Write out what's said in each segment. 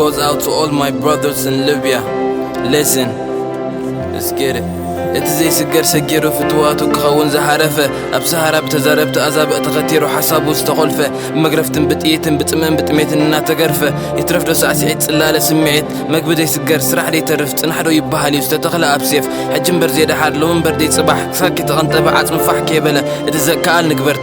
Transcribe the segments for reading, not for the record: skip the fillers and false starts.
goes out to all my brothers in Libya. Listen, let's get it. اتزي سجر سجيرو فتواتو كخون زحرفة أبسهرة بتزارب تأزاب اتغتيرو حسابو استغلفة مقرفتن بتقيتن بتمن بتميتن النا تقرفة يترفدو سعسعيد سلالة سمعيد مقبدي سجر سرح لي ترفت انحرو يبهالي استتغلى أبسيف حجم برزيدة حار لون بردي صباح ساكي تغنطبع عزم فح كيبلا اتزي كال نكبر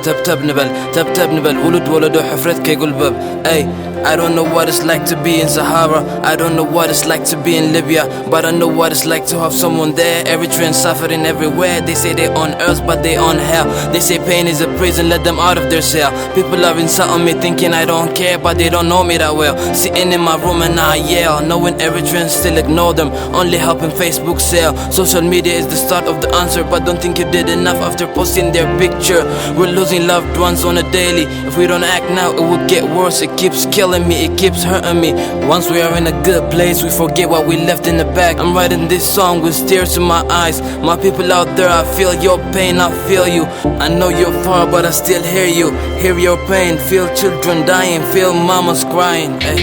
تب نبل ولد ولدو حفرت كي قلبب أي I don't know what it's like to be in Sahara. I don't know what it's like to be in Libya, but I know what it's like to have someone there. Eritreans suffering everywhere. They say they're on earth, but they on hell. They say pain is a prison, let them out of their cell. People are insulting me, thinking I don't care, but they don't know me that well. Sitting in my room and I yell, knowing Eritreans still ignore them, only helping Facebook sell. Social media is the start of the answer, but don't think you did enough after posting their picture. We're losing loved ones on a daily. If we don't act now, it will get worse. It keeps killing me, it keeps hurting me. Once we are in a good place, we forget what we left in the back. I'm writing this song with tears in my eyes. My people out there, I feel your pain, I feel you. I know you're far, but I still hear you. Hear your pain, feel children dying, feel mamas crying. Ay.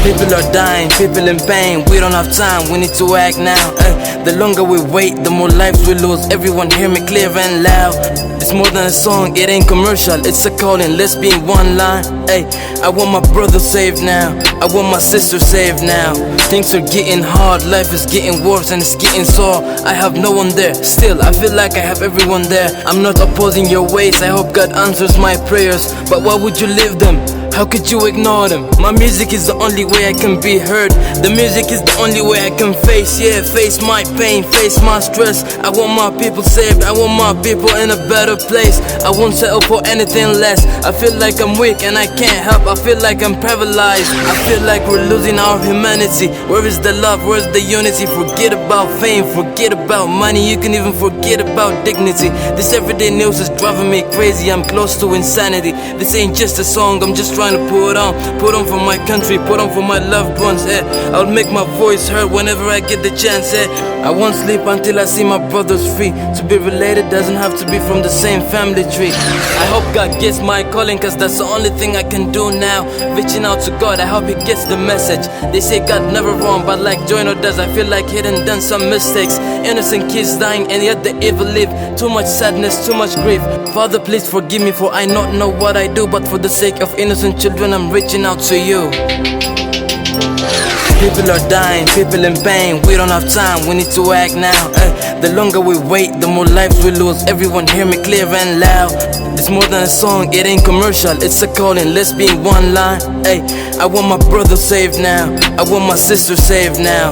People are dying, people in pain. We don't have time, we need to act now. The longer we wait, the more lives we lose. Everyone hear me clear and loud. It's more than a song, it ain't commercial, it's a calling, let's be in one line. Ay, I want my brother saved now, I want my sister saved now. Things are getting hard, life is getting worse and it's getting sore. I have no one there, still I feel like I have everyone there. I'm not opposing your ways, I hope God answers my prayers. But why would you leave them? How could you ignore them? My music is the only way I can be heard. The music is the only way I can face my pain, face my stress. I want my people saved, I want my people in a better place. I won't settle for anything less. I feel like I'm weak and I can't help. I feel like I'm paralyzed. I feel like we're losing our humanity. Where is the love, where's the unity? Forget about fame, forget about money. You can even forget about dignity. This everyday news is driving me crazy. I'm close to insanity. This ain't just a song, I'm just trying to put on for my country, put on for my loved ones. I'll make my voice heard whenever I get the chance. I won't sleep until I see my brothers free. To be related doesn't have to be from the same family tree. I hope God gets my calling, cause that's the only thing I can do now. Reaching out to God, I hope he gets the message. They say God never wrong, but like Joyner does, I feel like he done some mistakes. Innocent kids dying and yet the evil live. Too much sadness, too much grief. Father, please forgive me for I not know what I do, but for the sake of innocent children, I'm reaching out to you. People are dying, people in pain. We don't have time, we need to act now. The longer we wait, the more lives we lose. Everyone hear me clear and loud. It's more than a song, it ain't commercial, it's a calling, let's be in one line. Ay, I want my brother saved now, I want my sister saved now.